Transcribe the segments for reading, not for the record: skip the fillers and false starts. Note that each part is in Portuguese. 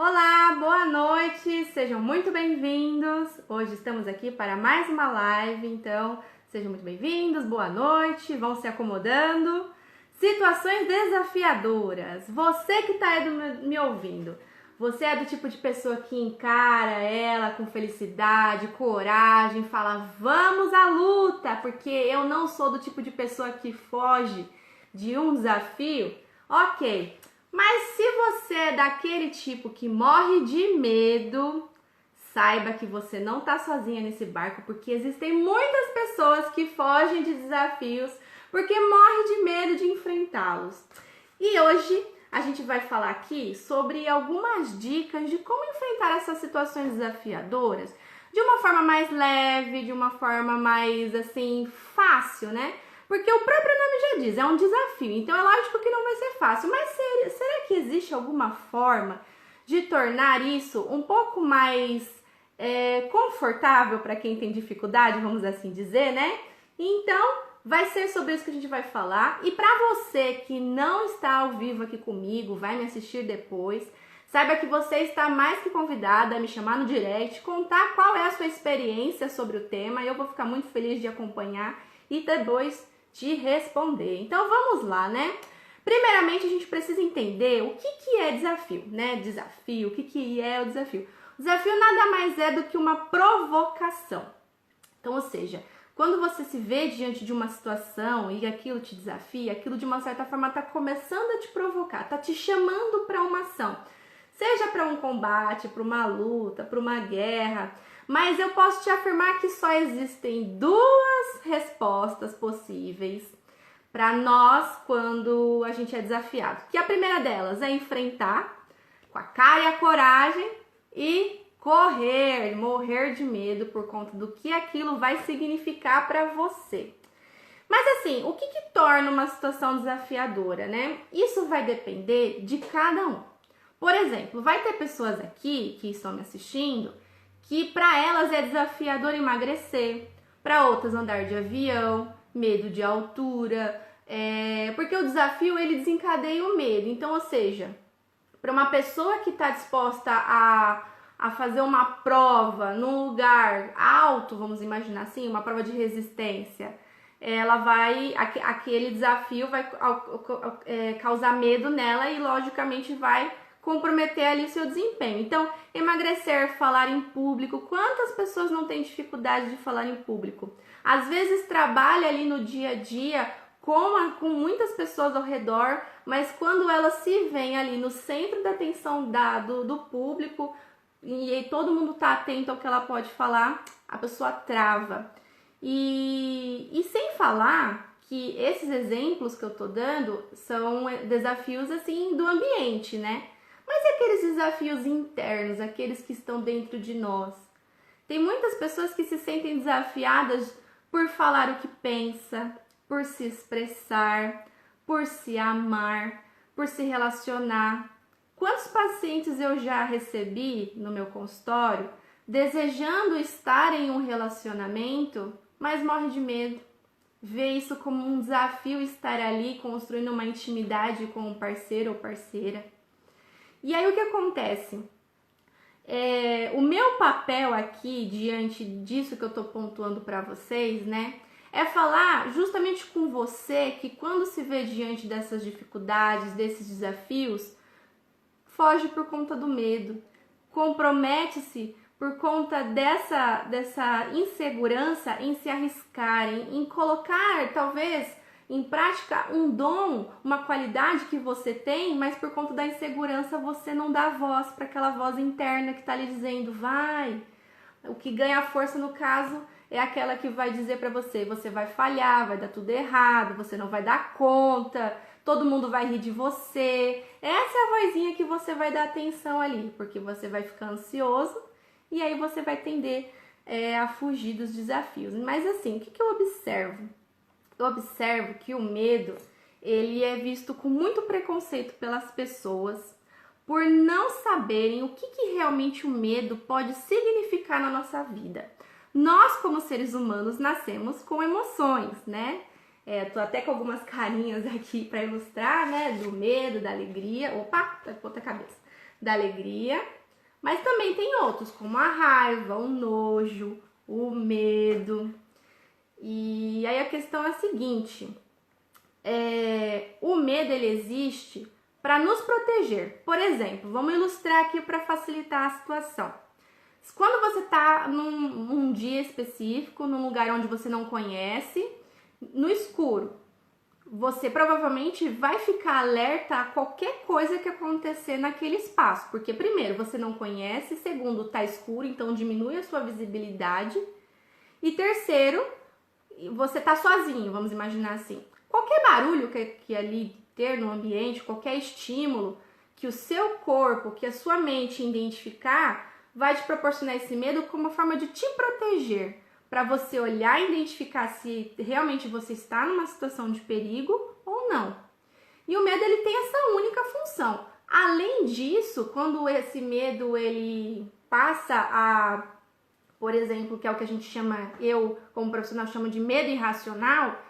Olá, boa noite, sejam muito bem-vindos. Hoje estamos aqui para mais uma live, então sejam muito bem-vindos, boa noite, vão se acomodando. Situações desafiadoras. Você que está aí me ouvindo, você é do tipo de pessoa que encara ela com felicidade, coragem, fala vamos à luta, porque eu não sou do tipo de pessoa que foge de um desafio? Ok. Mas se você é daquele tipo que morre de medo, saiba que você não está sozinha nesse barco, porque existem muitas pessoas que fogem de desafios porque morrem de medo de enfrentá-los. E hoje a gente vai falar aqui sobre algumas dicas de como enfrentar essas situações desafiadoras de uma forma mais leve, de uma forma mais assim fácil, né? Porque o próprio nome já diz, é um desafio, então é lógico que não vai ser fácil, mas será que existe alguma forma de tornar isso um pouco mais confortável para quem tem dificuldade, vamos assim dizer, né? Então, vai ser sobre isso que a gente vai falar. E para você que não está ao vivo aqui comigo, vai me assistir depois, saiba que você está mais que convidada a me chamar no direct, contar qual é a sua experiência sobre o tema, e eu vou ficar muito feliz de acompanhar e depois te responder. Então vamos lá, né? Primeiramente a gente precisa entender o que é desafio, né? Desafio, o que é o desafio? O desafio nada mais é do que uma provocação. Então, ou seja, quando você se vê diante de uma situação e aquilo te desafia, aquilo de uma certa forma está começando a te provocar, está te chamando para uma ação. Seja para um combate, para uma luta, para uma guerra, mas eu posso te afirmar que só existem duas respostas possíveis para nós quando a gente é desafiado. Que a primeira delas é enfrentar com a cara e a coragem e correr, morrer de medo por conta do que aquilo vai significar para você. Mas assim, o que torna uma situação desafiadora, né? Isso vai depender de cada um. Por exemplo, vai ter pessoas aqui que estão me assistindo que para elas é desafiador emagrecer, para outras andar de avião, medo de altura, porque o desafio ele desencadeia o medo. Então, ou seja, para uma pessoa que está disposta a fazer uma prova num lugar alto, vamos imaginar assim, uma prova de resistência, aquele desafio vai causar medo nela e logicamente vai comprometer ali seu desempenho. Então, emagrecer, falar em público, quantas pessoas não têm dificuldade de falar em público? Às vezes trabalha ali no dia a dia com muitas pessoas ao redor, mas quando elas se veem ali no centro da atenção do público e todo mundo está atento ao que ela pode falar, a pessoa trava. E sem falar que esses exemplos que eu tô dando são desafios assim do ambiente, né? Mas e aqueles desafios internos, aqueles que estão dentro de nós? Tem muitas pessoas que se sentem desafiadas por falar o que pensa, por se expressar, por se amar, por se relacionar. Quantos pacientes eu já recebi no meu consultório desejando estar em um relacionamento, mas morre de medo? Vê isso como um desafio estar ali construindo uma intimidade com um parceiro ou parceira. E aí o que acontece? O meu papel aqui, diante disso que eu tô pontuando para vocês, né? É falar justamente com você que quando se vê diante dessas dificuldades, desses desafios, foge por conta do medo, compromete-se por conta dessa insegurança em se arriscar, em colocar talvez em prática um dom, uma qualidade que você tem, mas por conta da insegurança você não dá voz para aquela voz interna que está lhe dizendo, vai. O que ganha força no caso é aquela que vai dizer para você, você vai falhar, vai dar tudo errado, você não vai dar conta, todo mundo vai rir de você. Essa é a vozinha que você vai dar atenção ali, porque você vai ficar ansioso e aí você vai tender a fugir dos desafios. Mas assim, o que eu observo? Eu observo que o medo, ele é visto com muito preconceito pelas pessoas por não saberem o que realmente o medo pode significar na nossa vida. Nós, como seres humanos, nascemos com emoções, né? Tô até com algumas carinhas aqui para ilustrar, né? Do medo, da alegria. Opa, tá de ponta cabeça. da alegria, mas também tem outros, como a raiva, o nojo, o medo. E aí a questão é a seguinte, o medo ele existe para nos proteger. Por exemplo, vamos ilustrar aqui para facilitar a situação. Quando você está num dia específico, num lugar onde você não conhece, no escuro, você provavelmente vai ficar alerta a qualquer coisa que acontecer naquele espaço, porque primeiro, você não conhece, segundo, tá escuro, então diminui a sua visibilidade, e terceiro, você tá sozinho, vamos imaginar assim. Qualquer barulho que ali ter no ambiente, qualquer estímulo que o seu corpo, que a sua mente identificar, vai te proporcionar esse medo como uma forma de te proteger, para você olhar e identificar se realmente você está numa situação de perigo ou não. E o medo ele tem essa única função. Além disso, quando esse medo ele passa a, por exemplo, que é o que a gente chama, eu como profissional chamo de medo irracional,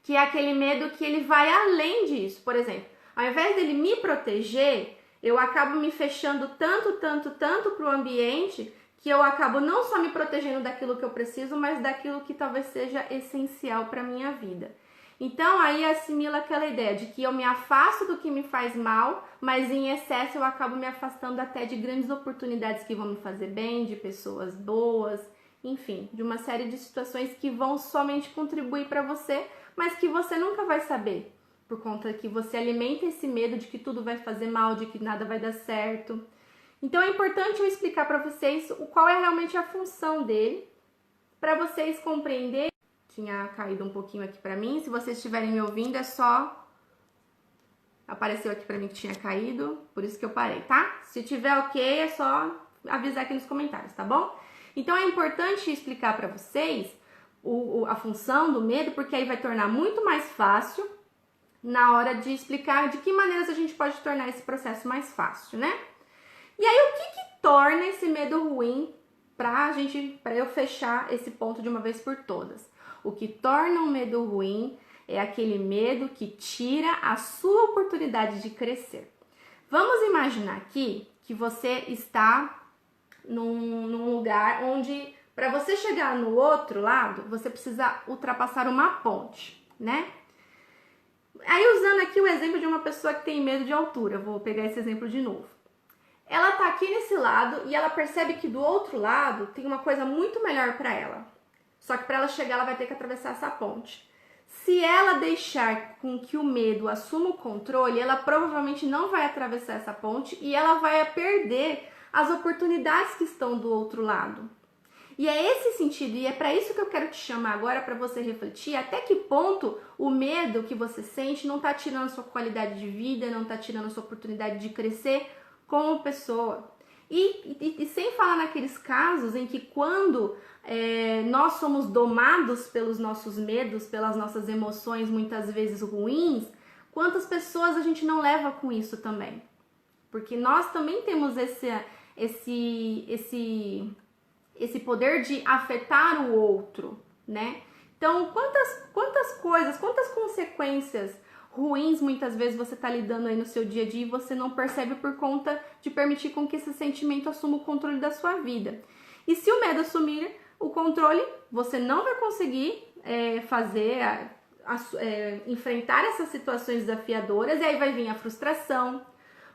que é aquele medo que ele vai além disso. Por exemplo, ao invés dele me proteger, eu acabo me fechando tanto para o ambiente que eu acabo não só me protegendo daquilo que eu preciso, mas daquilo que talvez seja essencial para a minha vida. Então aí assimila aquela ideia de que eu me afasto do que me faz mal, mas em excesso eu acabo me afastando até de grandes oportunidades que vão me fazer bem, de pessoas boas, enfim, de uma série de situações que vão somente contribuir para você, mas que você nunca vai saber, por conta que você alimenta esse medo de que tudo vai fazer mal, de que nada vai dar certo. Então é importante eu explicar para vocês qual é realmente a função dele, para vocês compreenderem. Tinha caído um pouquinho aqui para mim, se vocês estiverem me ouvindo é só... Apareceu aqui para mim que tinha caído, por isso que eu parei, tá? Se tiver ok, é só avisar aqui nos comentários, tá bom? Então é importante explicar para vocês a função do medo, porque aí vai tornar muito mais fácil na hora de explicar de que maneiras a gente pode tornar esse processo mais fácil, né? E aí, o que torna esse medo ruim para eu fechar esse ponto de uma vez por todas? O que torna um medo ruim é aquele medo que tira a sua oportunidade de crescer. Vamos imaginar aqui que você está num lugar onde, para você chegar no outro lado, você precisa ultrapassar uma ponte, né? Aí, usando aqui o exemplo de uma pessoa que tem medo de altura, vou pegar esse exemplo de novo. Ela tá aqui nesse lado e ela percebe que do outro lado tem uma coisa muito melhor para ela. Só que para ela chegar, ela vai ter que atravessar essa ponte. Se ela deixar com que o medo assuma o controle, ela provavelmente não vai atravessar essa ponte e ela vai perder as oportunidades que estão do outro lado. E é esse sentido, e é para isso que eu quero te chamar agora, para você refletir até que ponto o medo que você sente não tá tirando a sua qualidade de vida, não tá tirando a sua oportunidade de crescer como pessoa. E sem falar naqueles casos em que quando nós somos domados pelos nossos medos, pelas nossas emoções muitas vezes ruins, quantas pessoas a gente não leva com isso também? Porque nós também temos esse poder de afetar o outro, né? Então, quantas coisas, quantas consequências ruins muitas vezes você está lidando aí no seu dia a dia e você não percebe por conta de permitir com que esse sentimento assuma o controle da sua vida. E se o medo assumir o controle, você não vai conseguir enfrentar essas situações desafiadoras, e aí vai vir a frustração,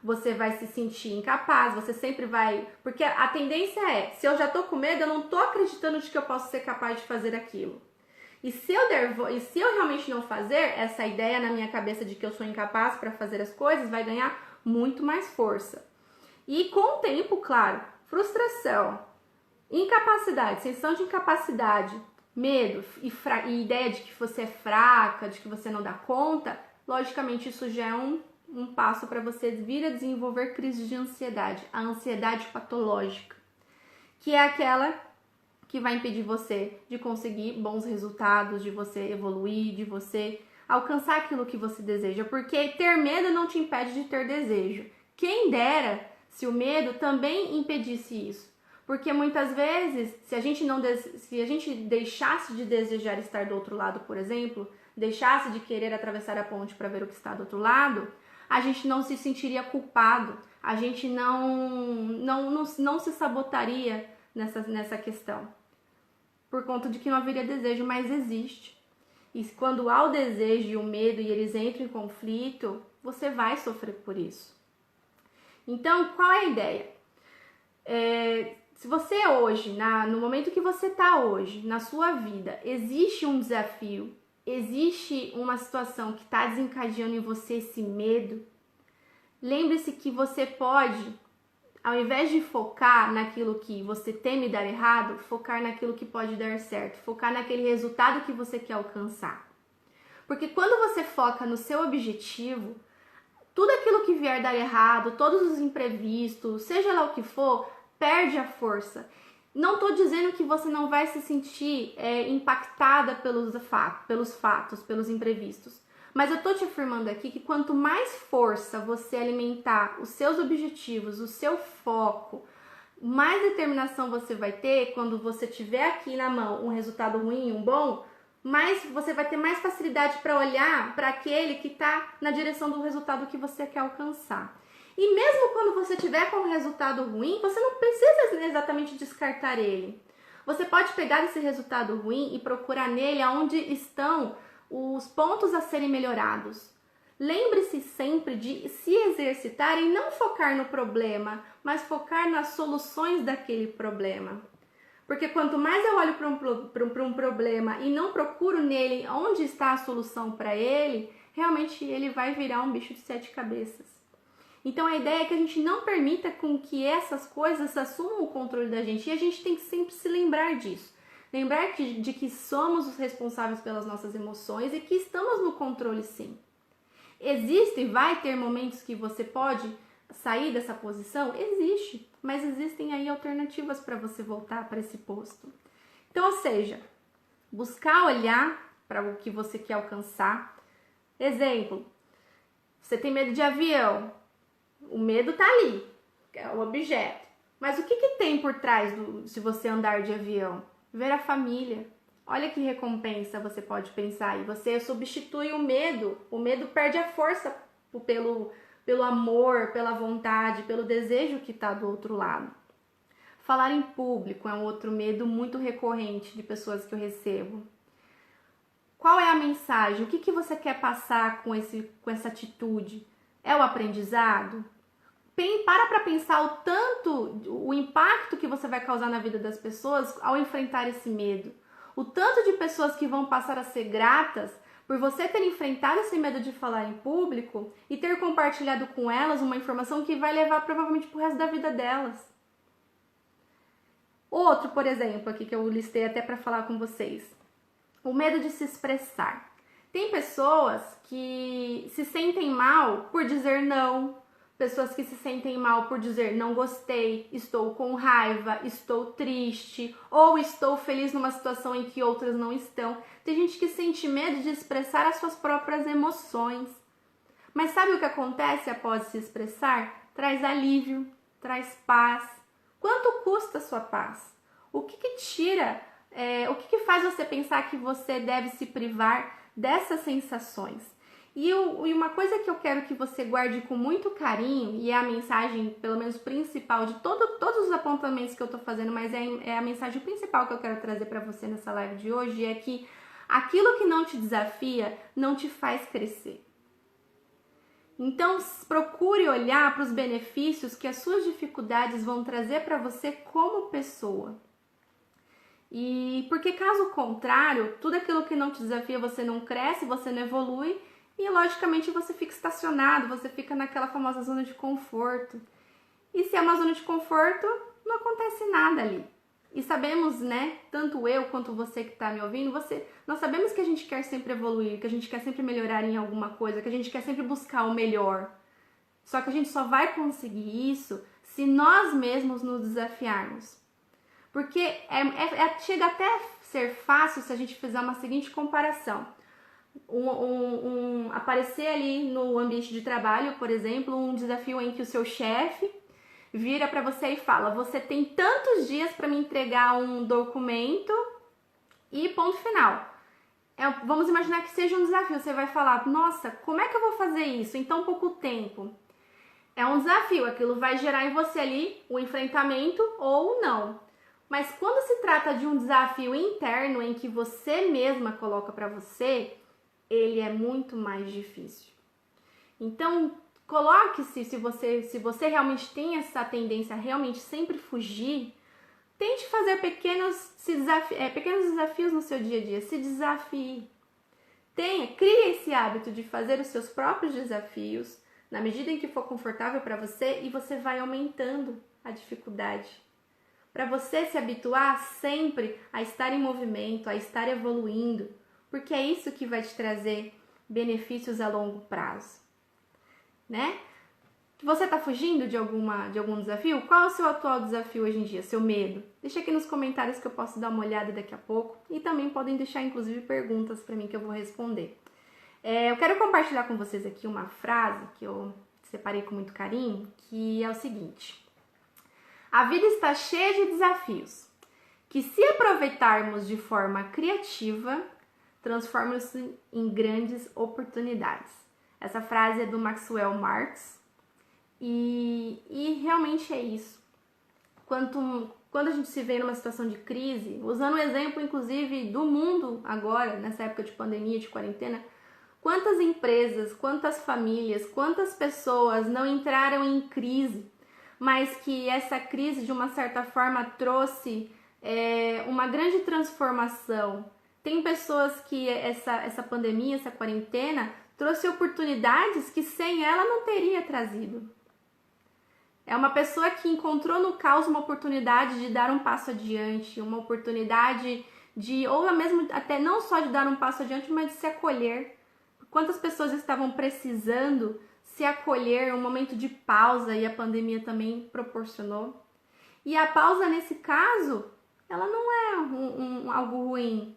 você vai se sentir incapaz, você sempre vai... Porque a tendência é, se eu já tô com medo, eu não tô acreditando de que eu posso ser capaz de fazer aquilo. E se eu realmente não fazer, essa ideia na minha cabeça de que eu sou incapaz para fazer as coisas vai ganhar muito mais força. E com o tempo, claro, frustração, incapacidade, sensação de incapacidade, medo e ideia de que você é fraca, de que você não dá conta, logicamente isso já é um passo para você vir a desenvolver crise de ansiedade, a ansiedade patológica, que é aquela que vai impedir você de conseguir bons resultados, de você evoluir, de você alcançar aquilo que você deseja, porque ter medo não te impede de ter desejo. Quem dera se o medo também impedisse isso, porque muitas vezes, se a gente deixasse de desejar estar do outro lado, por exemplo, deixasse de querer atravessar a ponte para ver o que está do outro lado, a gente não se sentiria culpado, a gente não se sabotaria nessa questão. Por conta de que não haveria desejo, mas existe. E quando há o desejo e o medo e eles entram em conflito, você vai sofrer por isso. Então, qual é a ideia? Se você hoje, no momento que você está hoje, na sua vida, existe um desafio, existe uma situação que está desencadeando em você esse medo, lembre-se que você pode, ao invés de focar naquilo que você teme dar errado, focar naquilo que pode dar certo, focar naquele resultado que você quer alcançar. Porque quando você foca no seu objetivo, tudo aquilo que vier dar errado, todos os imprevistos, seja lá o que for, perde a força. Não estou dizendo que você não vai se sentir impactada pelos fatos, pelos imprevistos. Mas eu estou te afirmando aqui que quanto mais força você alimentar os seus objetivos, o seu foco, mais determinação você vai ter quando você tiver aqui na mão um resultado ruim, um bom, mais você vai ter mais facilidade para olhar para aquele que está na direção do resultado que você quer alcançar. E mesmo quando você tiver com um resultado ruim, você não precisa exatamente descartar ele. Você pode pegar esse resultado ruim e procurar nele onde estão os pontos a serem melhorados. Lembre-se sempre de se exercitar e não focar no problema, mas focar nas soluções daquele problema. Porque quanto mais eu olho para um problema e não procuro nele onde está a solução para ele, realmente ele vai virar um bicho de 7 cabeças. Então a ideia é que a gente não permita com que essas coisas assumam o controle da gente. E a gente tem que sempre se lembrar disso. Lembrar de que somos os responsáveis pelas nossas emoções e que estamos no controle sim. Existe e vai ter momentos que você pode sair dessa posição? Existe, mas existem aí alternativas para você voltar para esse posto. Então, ou seja, buscar olhar para o que você quer alcançar. Exemplo, você tem medo de avião. O medo tá ali, é o objeto. Mas o que tem por trás se você andar de avião? Ver a família. Olha que recompensa você pode pensar. E você substitui o medo. O medo perde a força pelo amor, pela vontade, pelo desejo que está do outro lado. Falar em público é um outro medo muito recorrente de pessoas que eu recebo. Qual é a mensagem? O que você quer passar com essa atitude? É o aprendizado? Para pensar o impacto que você vai causar na vida das pessoas ao enfrentar esse medo. O tanto de pessoas que vão passar a ser gratas por você ter enfrentado esse medo de falar em público e ter compartilhado com elas uma informação que vai levar provavelmente pro resto da vida delas. Outro, por exemplo, aqui que eu listei até para falar com vocês. O medo de se expressar. Tem pessoas que se sentem mal por dizer não. Pessoas que se sentem mal por dizer não gostei, estou com raiva, estou triste ou estou feliz numa situação em que outras não estão. Tem gente que sente medo de expressar as suas próprias emoções. Mas sabe o que acontece após se expressar? Traz alívio, traz paz. Quanto custa a sua paz? O que tira, o que faz você pensar que você deve se privar dessas sensações? E uma coisa que eu quero que você guarde com muito carinho, e é a mensagem, pelo menos principal, de todos os apontamentos que eu tô fazendo, mas é a mensagem principal que eu quero trazer para você nessa live de hoje, é que aquilo que não te desafia não te faz crescer. Então, procure olhar para os benefícios que as suas dificuldades vão trazer para você como pessoa. E porque caso contrário, tudo aquilo que não te desafia, você não cresce, você não evolui, e logicamente você fica estacionado, você fica naquela famosa zona de conforto. E se é uma zona de conforto, não acontece nada ali. E sabemos, né, tanto eu quanto você que está me ouvindo, nós sabemos que a gente quer sempre evoluir, que a gente quer sempre melhorar em alguma coisa, que a gente quer sempre buscar o melhor. Só que a gente só vai conseguir isso se nós mesmos nos desafiarmos. Porque chega até a ser fácil se a gente fizer uma seguinte comparação. Aparecer ali no ambiente de trabalho, por exemplo, um desafio em que o seu chefe vira para você e fala: você tem tantos dias para me entregar um documento e ponto final. Vamos imaginar que seja um desafio. Você vai falar: nossa, como é que eu vou fazer isso em tão pouco tempo? é um desafio, aquilo vai gerar em você ali o enfrentamento ou não. Mas quando se trata de um desafio interno em que você mesma coloca para você, ele é muito mais difícil. Então, coloque-se, se você realmente tem essa tendência a realmente sempre fugir, tente fazer pequenos desafios no seu dia a dia, se desafie. Crie esse hábito de fazer os seus próprios desafios, na medida em que for confortável para você, e você vai aumentando a dificuldade. Para você se habituar sempre a estar em movimento, a estar evoluindo, porque é isso que vai te trazer benefícios a longo prazo, né? Você está fugindo de algum desafio? Qual é o seu atual desafio hoje em dia? Seu medo? Deixa aqui nos comentários que eu posso dar uma olhada daqui a pouco. E também podem deixar, inclusive, perguntas para mim que eu vou responder. Eu quero compartilhar com vocês aqui uma frase que eu separei com muito carinho, que é o seguinte: a vida está cheia de desafios, que se aproveitarmos de forma criativa, transformam-se em grandes oportunidades. Essa frase é do Maxwell Maltz. E realmente é isso. Quando a gente se vê numa situação de crise, usando o exemplo inclusive do mundo agora, nessa época de pandemia, de quarentena, quantas empresas, quantas famílias, quantas pessoas não entraram em crise, mas que essa crise de uma certa forma trouxe uma grande transformação. Tem pessoas que essa pandemia, essa quarentena, trouxe oportunidades que sem ela não teria trazido. É uma pessoa que encontrou no caos uma oportunidade de dar um passo adiante, uma oportunidade ou mesmo até não só de dar um passo adiante, mas de se acolher. Quantas pessoas estavam precisando se acolher, um momento de pausa, e a pandemia também proporcionou. E a pausa, nesse caso, ela não é algo ruim,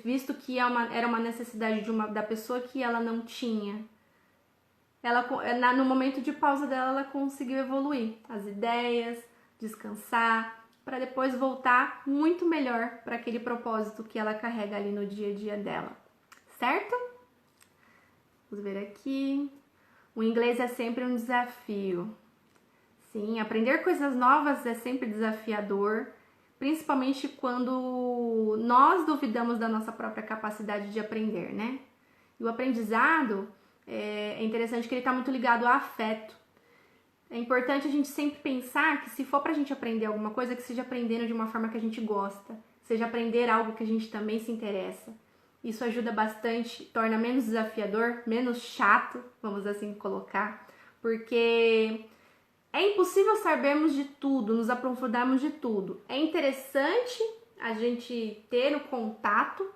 visto que era uma necessidade da pessoa que ela não tinha. No momento de pausa dela, ela conseguiu evoluir as ideias, descansar, para depois voltar muito melhor para aquele propósito que ela carrega ali no dia a dia dela, certo? Vamos ver aqui. O inglês é sempre um desafio. Sim, aprender coisas novas é sempre desafiador, principalmente quando nós duvidamos da nossa própria capacidade de aprender, né? E o aprendizado é interessante que ele está muito ligado a afeto. É importante a gente sempre pensar que se for pra gente aprender alguma coisa, que seja aprendendo de uma forma que a gente gosta, seja aprender algo que a gente também se interessa. Isso ajuda bastante, torna menos desafiador, menos chato, vamos assim colocar, porque é impossível sabermos de tudo, nos aprofundarmos de tudo. É interessante a gente ter o contato,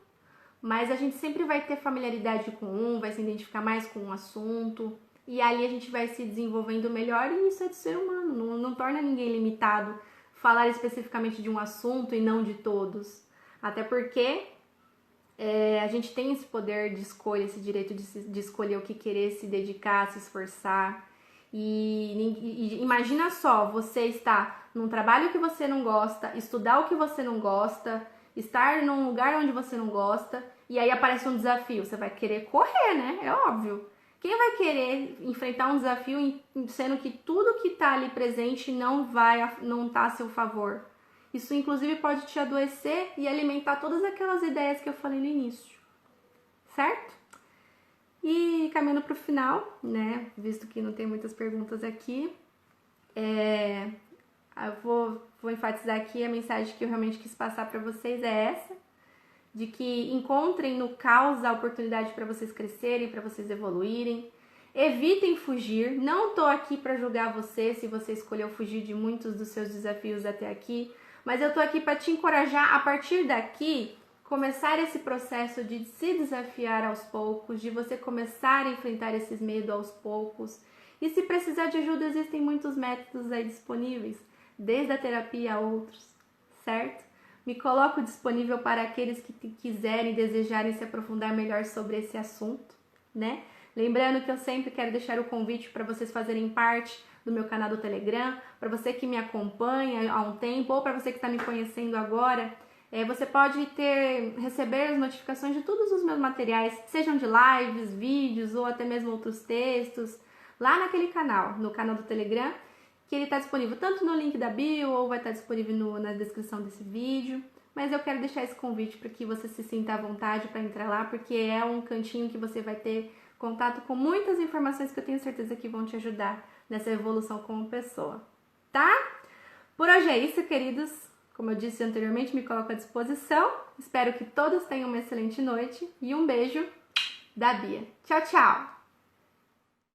mas a gente sempre vai ter familiaridade com vai se identificar mais com um assunto, e ali a gente vai se desenvolvendo melhor, e isso é de ser humano, não torna ninguém limitado falar especificamente de um assunto e não de todos. Até porque a gente tem esse poder de escolha, esse direito de escolher o que querer se dedicar, se esforçar. E imagina só, você estar num trabalho que você não gosta, estudar o que você não gosta, estar num lugar onde você não gosta, e aí aparece um desafio, você vai querer correr, né? É óbvio. Quem vai querer enfrentar um desafio sendo que tudo que está ali presente não tá a seu favor? Isso inclusive pode te adoecer e alimentar todas aquelas ideias que eu falei no início, certo? E caminhando para o final, né? Visto que não tem muitas perguntas aqui, eu vou enfatizar aqui a mensagem que eu realmente quis passar para vocês é essa, de que encontrem no caos a oportunidade para vocês crescerem, para vocês evoluírem. Evitem fugir, não estou aqui para julgar você se você escolheu fugir de muitos dos seus desafios até aqui, mas eu estou aqui para te encorajar a partir daqui, começar esse processo de se desafiar aos poucos, de você começar a enfrentar esses medos aos poucos. E se precisar de ajuda, existem muitos métodos aí disponíveis, desde a terapia a outros, certo? Me coloco disponível para aqueles que quiserem e desejarem se aprofundar melhor sobre esse assunto, né? Lembrando que eu sempre quero deixar o convite para vocês fazerem parte do meu canal do Telegram, para você que me acompanha há um tempo ou para você que está me conhecendo agora, você pode receber as notificações de todos os meus materiais, sejam de lives, vídeos ou até mesmo outros textos, lá naquele canal, no canal do Telegram, que ele está disponível tanto no link da bio ou vai estar disponível na descrição desse vídeo. Mas eu quero deixar esse convite para que você se sinta à vontade para entrar lá, porque é um cantinho que você vai ter contato com muitas informações que eu tenho certeza que vão te ajudar nessa evolução como pessoa, tá? Por hoje é isso, queridos. Como eu disse anteriormente, me coloco à disposição. Espero que todos tenham uma excelente noite e um beijo da Bia. Tchau, tchau!